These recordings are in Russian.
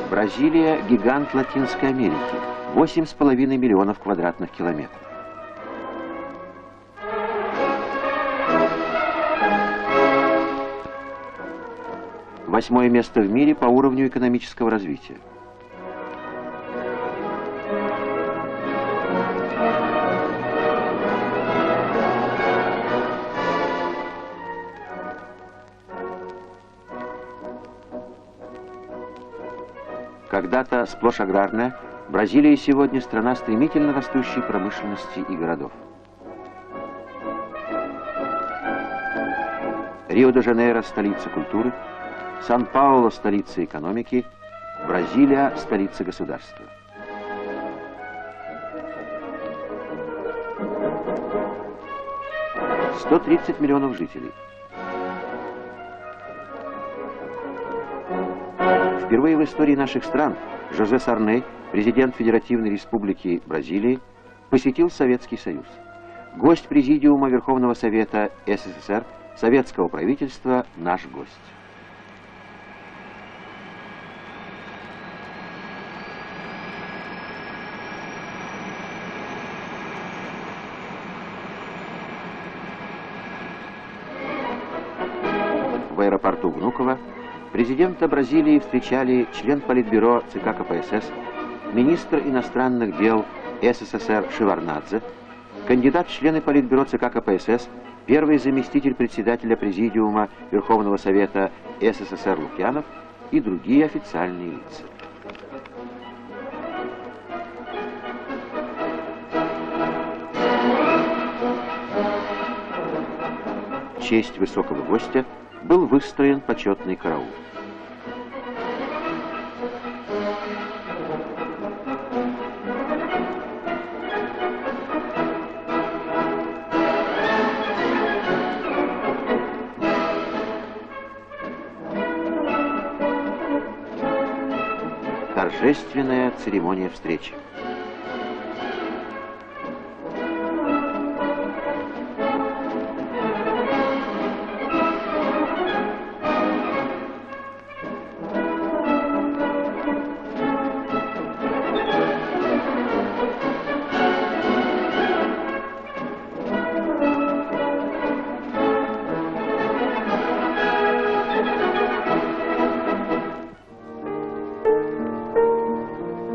Бразилия – гигант Латинской Америки. 8,5 миллионов квадратных километров. Восьмое место в мире по уровню экономического развития. Когда-то сплошь аграрная, Бразилия сегодня страна стремительно растущей промышленности и городов. Рио-де-Жанейро – столица культуры, Сан-Паулу – столица экономики, Бразилия – столица государства. — 130 миллионов жителей. Впервые в истории наших стран Жозе Сарней, президент Федеративной Республики Бразилии, посетил Советский Союз. Гость Президиума Верховного Совета СССР, советского правительства, наш гость. В аэропорту Внуково президента Бразилии встречали член Политбюро ЦК КПСС, министр иностранных дел СССР Шеварднадзе, кандидат в члены Политбюро ЦК КПСС, первый заместитель председателя Президиума Верховного Совета СССР Лукьянов и другие официальные лица. В честь высокого гостя был выстроен почетный караул. Торжественная церемония встречи.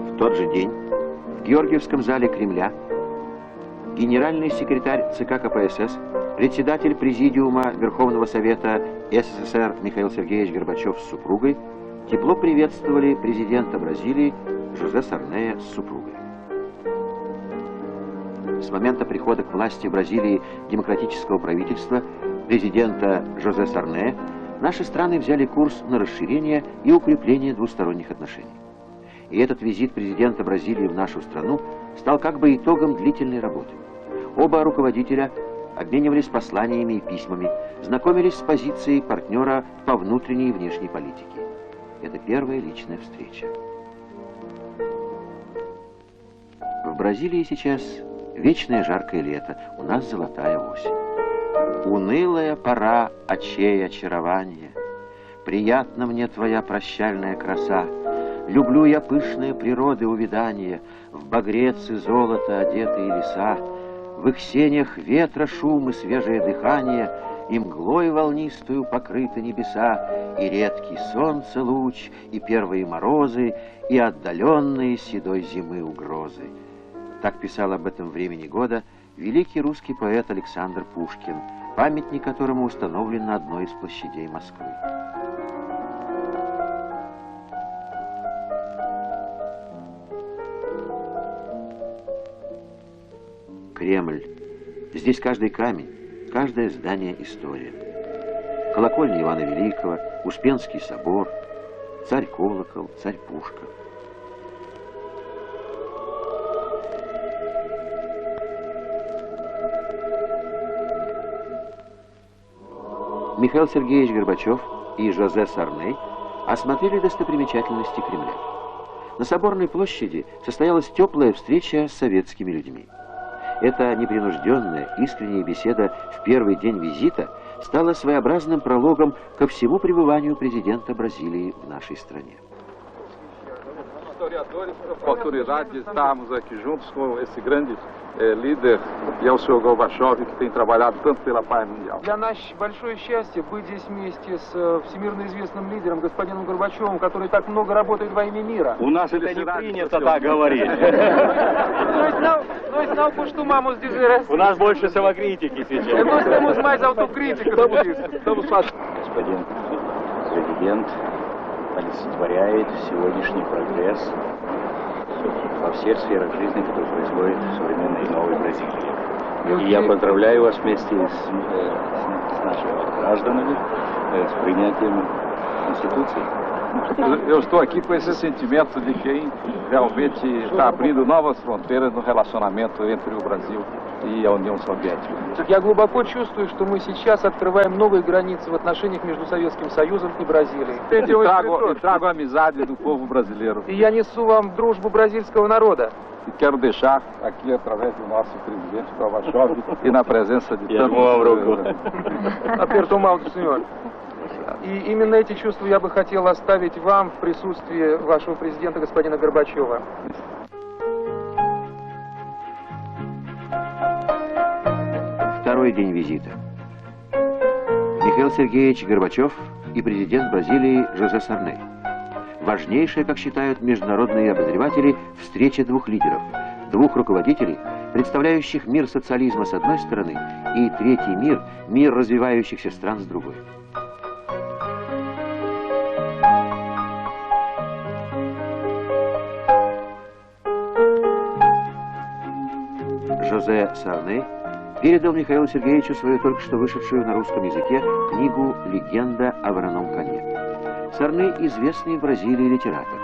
В тот же день в Георгиевском зале Кремля генеральный секретарь ЦК КПСС, председатель Президиума Верховного Совета СССР Михаил Сергеевич Горбачев с супругой тепло приветствовали президента Бразилии Жозе Сарнея с супругой. С момента прихода к власти Бразилии демократического правительства президента Жозе Сарнея наши страны взяли курс на расширение и укрепление двусторонних отношений. И этот визит президента Бразилии в нашу страну стал как бы итогом длительной работы. Оба руководителя обменивались посланиями и письмами, знакомились с позицией партнера по внутренней и внешней политике. Это первая личная встреча. В Бразилии сейчас вечное жаркое лето, у нас золотая осень. Унылая пора очей очарования, приятна мне твоя прощальная краса. Люблю я пышные природы увядания, в багрец и золото одетые леса, в их сенях ветра шум и свежее дыхание, и мглой волнистую покрыты небеса, и редкий солнце луч, и первые морозы, и отдаленные седой зимы угрозы. Так писал об этом времени года великий русский поэт Александр Пушкин, памятник которому установлен на одной из площадей Москвы. Кремль. Здесь каждый камень, каждое здание история. Колокольня Ивана Великого, Успенский собор, царь-колокол, царь-пушка. Михаил Сергеевич Горбачев и Жозе Сарней осмотрели достопримечательности Кремля. На Соборной площади состоялась теплая встреча с советскими людьми. Эта непринужденная, искренняя беседа в первый день визита стала своеобразным прологом ко всему пребыванию президента Бразилии в нашей стране. oportunidade de estarmos aqui juntos com esse grande líder, e é o senhor Gorbachev, que tem trabalhado tanto pela paz mundial. Для нас большое счастье быть здесь вместе с всемирно известным лидером, господином Горбачевым, который так много работает во имя мира. У нас это не принято так говорить. Nós não costumamos dizer assim. У нас больше самокритики сейчас. Nós temos mais autocrítica do que isso. Господин президент олицетворяет сегодняшний прогресс во всех сферах жизни, который происходит в современной новой Бразилии. И я поздравляю вас vместе с нашими гражданами с принятием Конституции. Eu estou aqui com esse sentimento de quem realmente está abrindo novas fronteiras no relacionamento entre o Brasil и União Soviética. Я глубоко чувствую, что мы сейчас открываем новые границы в отношениях между Советским Союзом и Бразилией. E trago a amizade do povo brasileiro. И я несу вам дружбу бразильского народа. E quero deixar aqui, através do nosso presidente Gorbachev, e na presença de tantos... Aperto mal do senhor. И именно эти чувства я бы хотел оставить вам в присутствии вашего президента, господина Горбачева. Второй день визита. Михаил Сергеевич Горбачев и президент Бразилии Жозе Сарней. Важнейшая, как считают международные обозреватели, встреча двух лидеров, двух руководителей, представляющих мир социализма с одной стороны и третий мир, мир развивающихся стран с другой. Жозе Сарней передал Михаилу Сергеевичу свою только что вышедшую на русском языке книгу «Легенда о вороном коне». Сарней – известный в Бразилии литератор.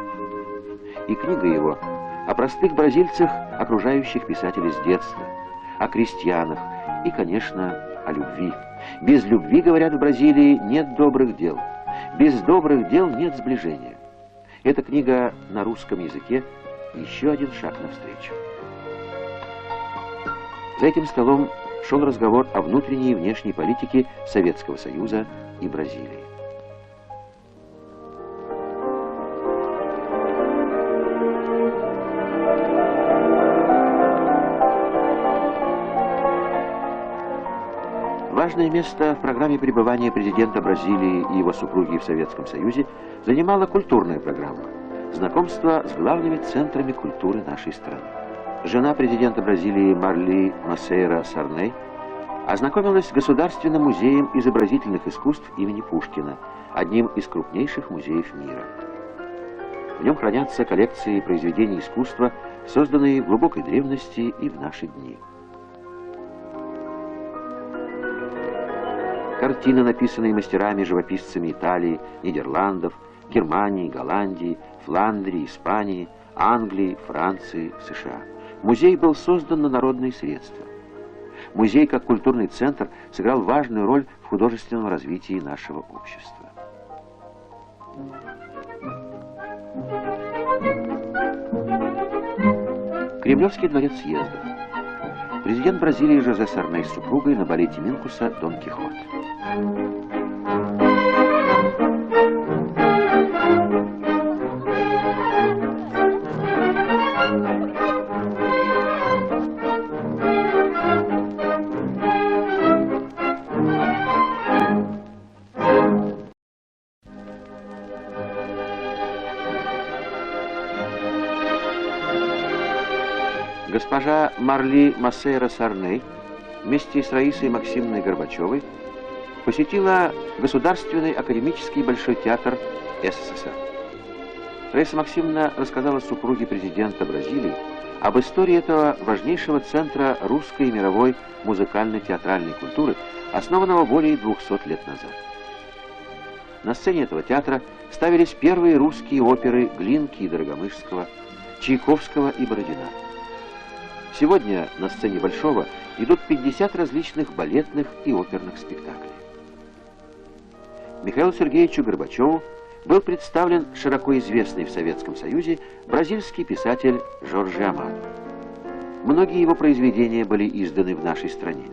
И книга его о простых бразильцах, окружающих писателей с детства, о крестьянах и, конечно, о любви. Без любви, говорят, в Бразилии нет добрых дел. Без добрых дел нет сближения. Эта книга на русском языке – еще один шаг навстречу. За этим столом шел разговор о внутренней и внешней политике Советского Союза и Бразилии. Важное место в программе пребывания президента Бразилии и его супруги в Советском Союзе занимала культурная программа – знакомство с главными центрами культуры нашей страны. Жена президента Бразилии Марли Массейра Сарней ознакомилась с Государственным музеем изобразительных искусств имени Пушкина, одним из крупнейших музеев мира. В нем хранятся коллекции произведений искусства, созданные в глубокой древности и в наши дни. Картины, написанные мастерами-живописцами Италии, Нидерландов, Германии, Голландии, Фландрии, Испании, Англии, Франции, США. Музей был создан на народные средства. Музей, как культурный центр, сыграл важную роль в художественном развитии нашего общества. Кремлевский дворец съездов. Президент Бразилии Жозе Сарней с супругой на балете Минкуса «Дон Кихот». Госпожа Марли Массейра Сарней вместе с Раисой Максимовной Горбачевой посетила Государственный академический Большой театр СССР. Раиса Максимовна рассказала супруге президента Бразилии об истории этого важнейшего центра русской и мировой музыкально-театральной культуры, основанного более 200 лет назад. На сцене этого театра ставились первые русские оперы Глинки и Дорогомышского, Чайковского и Бородина. Сегодня на сцене Большого идут 50 различных балетных и оперных спектаклей. Михаилу Сергеевичу Горбачеву был представлен широко известный в Советском Союзе бразильский писатель Жорже Амадо. Многие его произведения были изданы в нашей стране.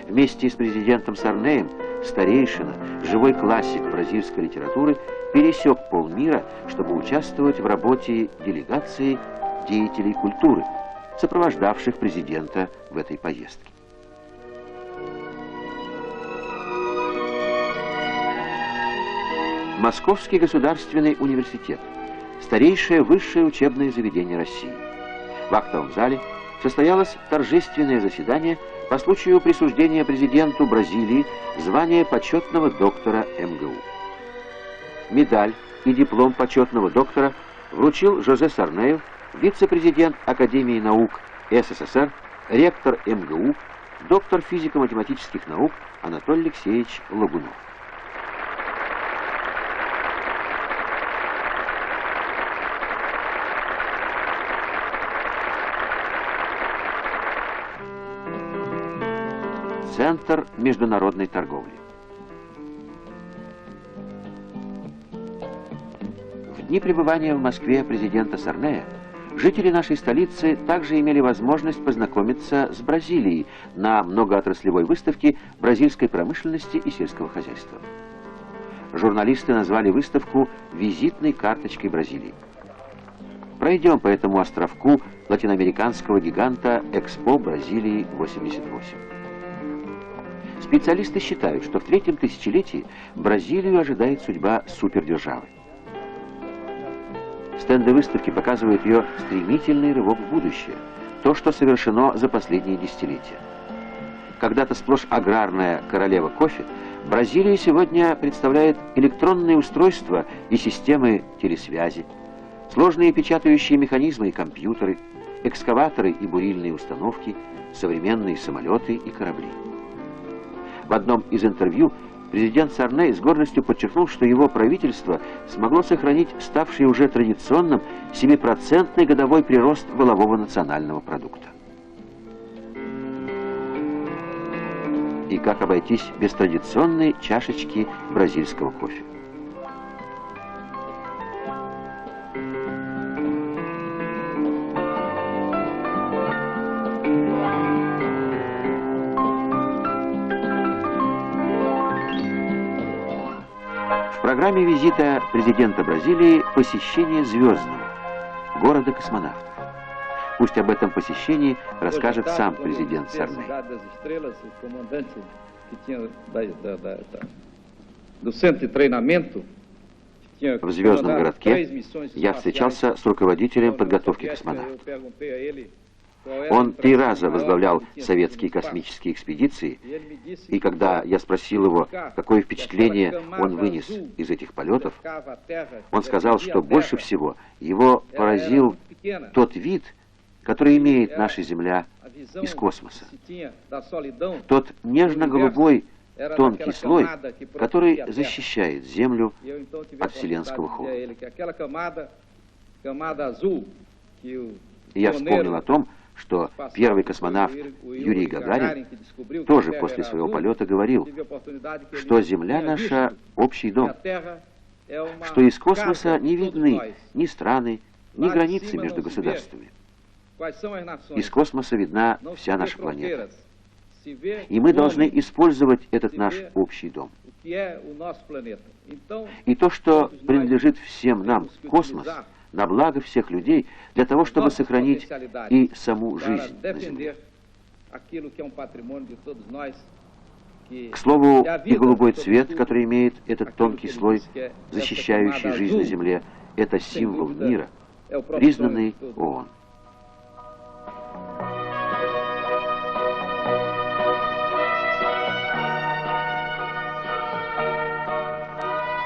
Вместе с президентом Сарнеем старейшина, живой классик бразильской литературы, пересек полмира, чтобы участвовать в работе делегации деятелей культуры, сопровождавших президента в этой поездке. Московский государственный университет – старейшее высшее учебное заведение России. В актовом зале состоялось торжественное заседание по случаю присуждения президенту Бразилии звания почетного доктора МГУ. Медаль и диплом почетного доктора вручил Жозе Сарнею, вице-президент Академии наук СССР, ректор МГУ, доктор физико-математических наук Анатолий Алексеевич Лагунов. Центр международной торговли. В дни пребывания в Москве президента Сарнея жители нашей столицы также имели возможность познакомиться с Бразилией на многоотраслевой выставке бразильской промышленности и сельского хозяйства. Журналисты назвали выставку визитной карточкой Бразилии. Пройдем по этому островку латиноамериканского гиганта Экспо Бразилии 88. Специалисты считают, что в третьем тысячелетии Бразилию ожидает судьба супердержавы. Стенды выставки показывают ее стремительный рывок в будущее, то, что совершено за последние десятилетия. Когда-то сплошь аграрная королева кофе, Бразилия сегодня представляет электронные устройства и системы телесвязи, сложные печатающие механизмы и компьютеры, экскаваторы и бурильные установки, современные самолеты и корабли. В одном из интервью президент Сарней с гордостью подчеркнул, что его правительство смогло сохранить ставший уже традиционным 7% годовой прирост валового национального продукта. И как обойтись без традиционной чашечки бразильского кофе? В программе визита президента Бразилии посещение Звездного, города космонавтов. Пусть об этом посещении расскажет сам президент Сарней. В звездном городке я встречался с руководителем подготовки космонавтов. Он 3 раза возглавлял советские космические экспедиции, и когда я спросил его, какое впечатление он вынес из этих полетов, он сказал, что больше всего его поразил тот вид, который имеет наша Земля из космоса. Тот нежно-голубой тонкий слой, который защищает Землю от вселенского холода. И я вспомнил о том, что первый космонавт Юрий Гагарин тоже после своего полета говорил, что Земля наша общий дом, что из космоса не видны ни страны, ни границы между государствами. Из космоса видна вся наша планета. И мы должны использовать этот наш общий дом. И то, что принадлежит всем нам, космос, на благо всех людей, для того, чтобы сохранить и саму жизнь на Земле. К слову, и голубой цвет, который имеет этот тонкий слой, защищающий жизнь на Земле, это символ мира, признанный ООН.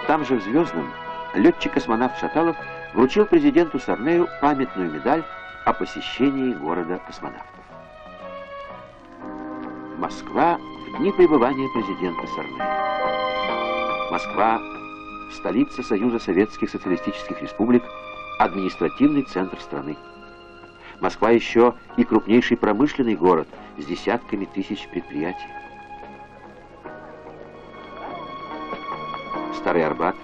Там же в Звездном летчик-космонавт Шаталов вручил президенту Сарнею памятную медаль о посещении города космонавтов. Москва в дни пребывания президента Сарнея. Москва – столица Союза Советских Социалистических Республик, административный центр страны. Москва еще и крупнейший промышленный город с десятками тысяч предприятий. Старый Арбат,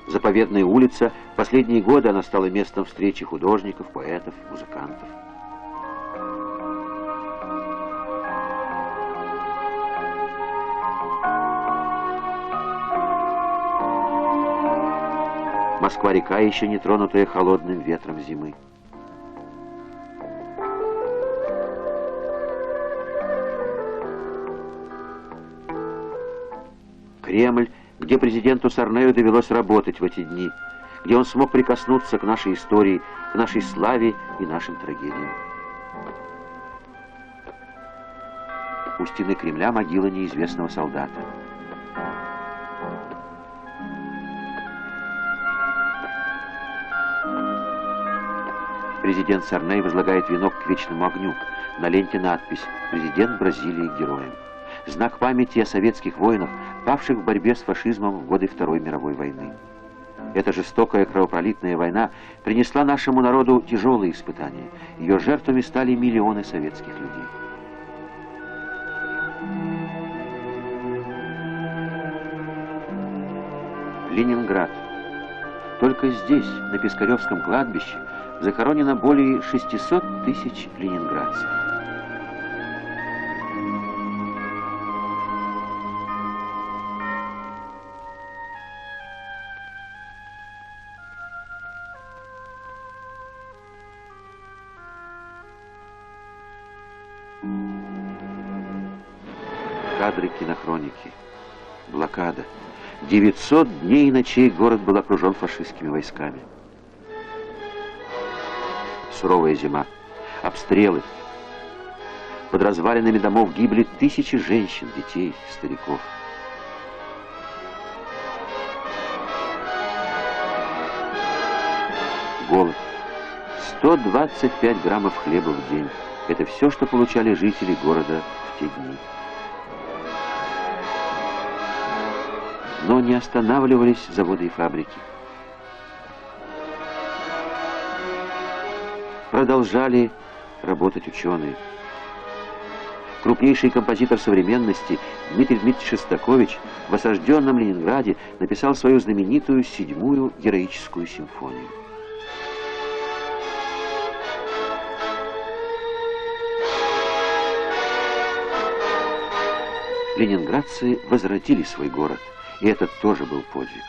заповедная улица, в последние годы она стала местом встречи художников, поэтов, музыкантов. Москва-река, еще не тронутая холодным ветром зимы. Кремль, где президенту Сарнею довелось работать в эти дни, где он смог прикоснуться к нашей истории, к нашей славе и нашим трагедиям. У стены Кремля могила неизвестного солдата. Президент Сарней возлагает венок к вечному огню. На ленте надпись «Президент Бразилии героем». Знак памяти о советских воинах, павших в борьбе с фашизмом в годы Второй мировой войны. Эта жестокая кровопролитная война принесла нашему народу тяжелые испытания. Ее жертвами стали миллионы советских людей. Ленинград. Только здесь, на Пискаревском кладбище, захоронено более 600 тысяч ленинградцев. Кадры кинохроники. Блокада. 900 дней и ночей город был окружен фашистскими войсками. Суровая зима. Обстрелы. Под развалинами домов гибли тысячи женщин, детей, стариков. Голод. 125 граммов хлеба в день. Это все, что получали жители города в те дни. Но не останавливались заводы и фабрики. Продолжали работать ученые. Крупнейший композитор современности Дмитрий Дмитриевич Шостакович в осажденном Ленинграде написал свою знаменитую 7-ю героическую симфонию. Ленинградцы возродили свой город. И это тоже был подвиг.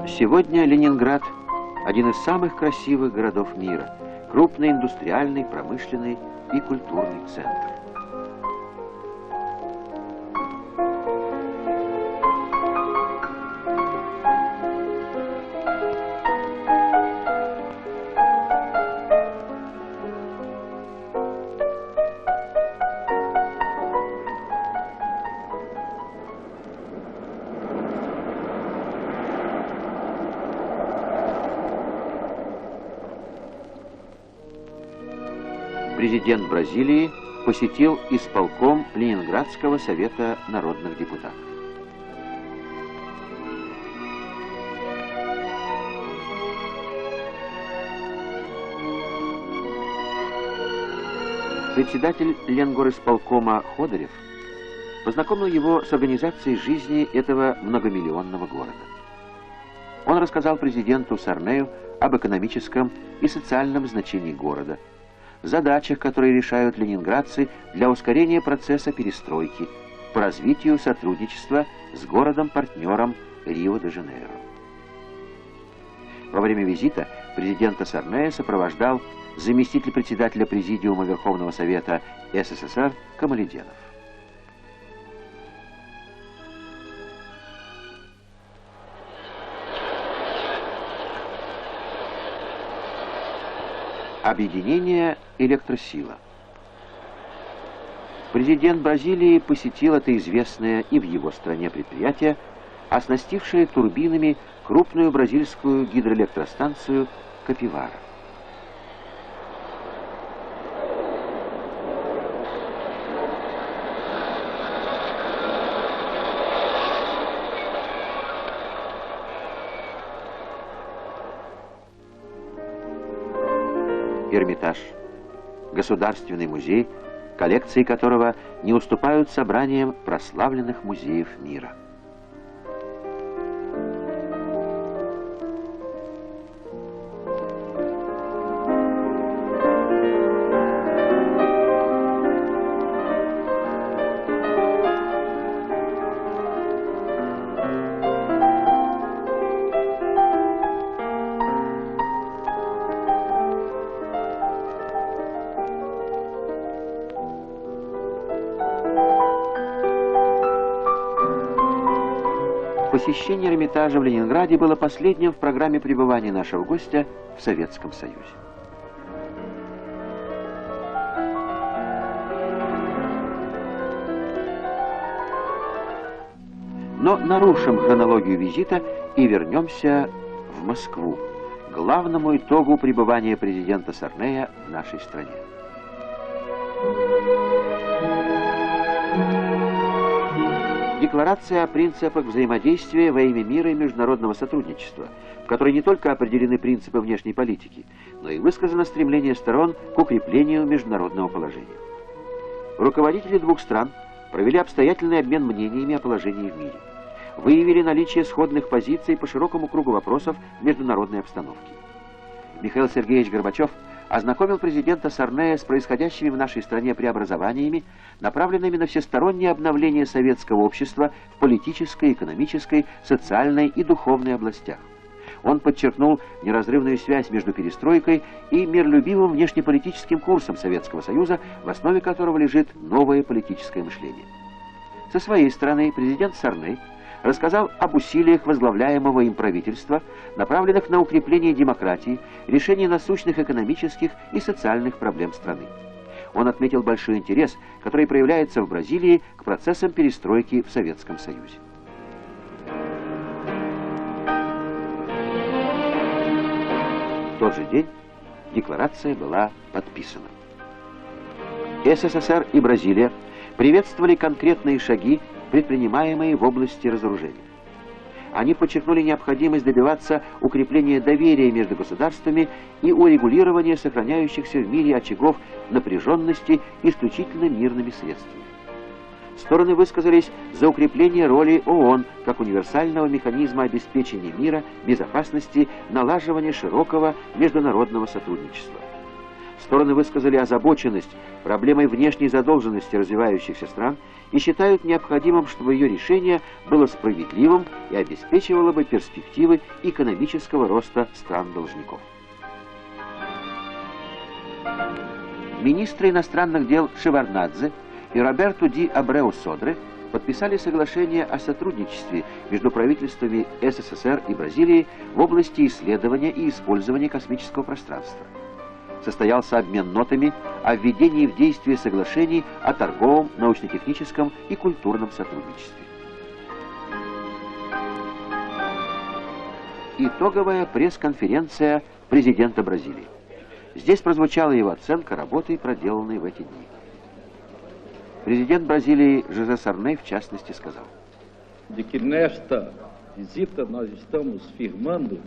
Сегодня Ленинград – один из самых красивых городов мира. Крупный индустриальный, промышленный и культурный центр. Президент Бразилии посетил исполком Ленинградского совета народных депутатов. Председатель Ленгорисполкома Ходырев познакомил его с организацией жизни этого многомиллионного города. Он рассказал президенту Сарнею об экономическом и социальном значении города, задачах, которые решают ленинградцы для ускорения процесса перестройки, по развитию сотрудничества с городом-партнером Рио-де-Жанейро. Во время визита президента Сарнея сопровождал заместитель председателя Президиума Верховного Совета СССР Камаледенов. Объединение «Электросила». Президент Бразилии посетил это известное и в его стране предприятие, оснастившее турбинами крупную бразильскую гидроэлектростанцию «Капивара». Эрмитаж, Государственный музей коллекции которого не уступают собраниям прославленных музеев мира. Посещение Эрмитажа в Ленинграде было последним в программе пребывания нашего гостя в Советском Союзе. Но нарушим хронологию визита и вернемся в Москву, к главному итогу пребывания президента Сарнея в нашей стране. Декларация о принципах взаимодействия во имя мира и международного сотрудничества, в которой не только определены принципы внешней политики, но и высказано стремление сторон к укреплению международного положения. Руководители двух стран провели обстоятельный обмен мнениями о положении в мире, выявили наличие сходных позиций по широкому кругу вопросов международной обстановки. Михаил Сергеевич Горбачев ознакомил президента Сарнея с происходящими в нашей стране преобразованиями, направленными на всестороннее обновление советского общества в политической, экономической, социальной и духовной областях. Он подчеркнул неразрывную связь между перестройкой и миролюбивым внешнеполитическим курсом Советского Союза, в основе которого лежит новое политическое мышление. Со своей стороны президент Сарней рассказал об усилиях возглавляемого им правительства, направленных на укрепление демократии, решение насущных экономических и социальных проблем страны. Он отметил большой интерес, который проявляется в Бразилии к процессам перестройки в Советском Союзе. В тот же день декларация была подписана. СССР и Бразилия приветствовали конкретные шаги, предпринимаемые в области разоружения. Они подчеркнули необходимость добиваться укрепления доверия между государствами и урегулирования сохраняющихся в мире очагов напряженности исключительно мирными средствами. Стороны высказались за укрепление роли ООН как универсального механизма обеспечения мира, безопасности, налаживания широкого международного сотрудничества. Стороны высказали озабоченность проблемой внешней задолженности развивающихся стран и считают необходимым, чтобы ее решение было справедливым и обеспечивало бы перспективы экономического роста стран-должников. Министры иностранных дел Шеварднадзе и Роберту Ди Абреу Содре подписали соглашение о сотрудничестве между правительствами СССР и Бразилии в области исследования и использования космического пространства. Состоялся обмен нотами о введении в действие соглашений о торговом, научно-техническом и культурном сотрудничестве. Итоговая пресс-конференция президента Бразилии. Здесь прозвучала его оценка работы, проделанной в эти дни. Президент Бразилии Жозе Сарней, в частности, сказал: de que nesta visita nós estamos firmando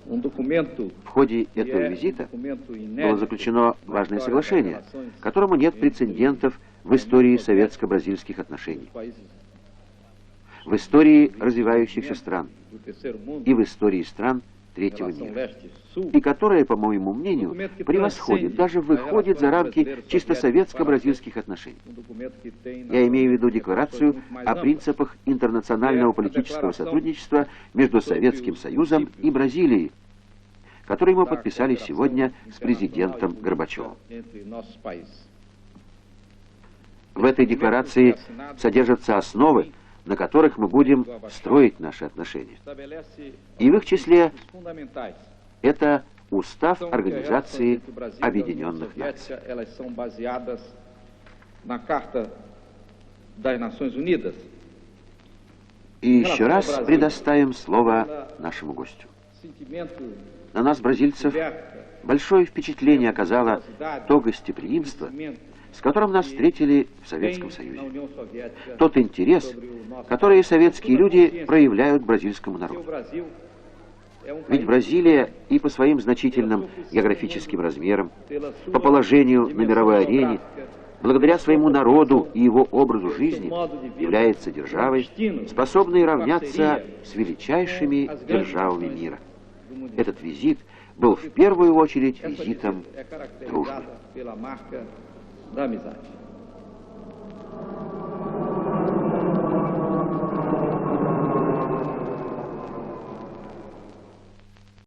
в ходе этого визита было заключено важное соглашение, которому нет прецедентов в истории советско-бразильских отношений, в истории развивающихся стран и в истории стран третьего мира, и которое, по моему мнению, превосходит, даже выходит за рамки чисто советско-бразильских отношений. Я имею в виду декларацию о принципах интернационального политического сотрудничества между Советским Союзом и Бразилией, который мы подписали сегодня с президентом Горбачевым. В этой декларации содержатся основы, на которых мы будем строить наши отношения. И в их числе это Устав Организации Объединенных Наций. И еще раз предоставим слово нашему гостю. На нас, бразильцев, большое впечатление оказало то гостеприимство, с которым нас встретили в Советском Союзе. Тот интерес, который советские люди проявляют к бразильскому народу. Ведь Бразилия и по своим значительным географическим размерам, по положению на мировой арене, благодаря своему народу и его образу жизни, является державой, способной равняться с величайшими державами мира. Этот визит был в первую очередь визитом дружбы. pela marca da amizade.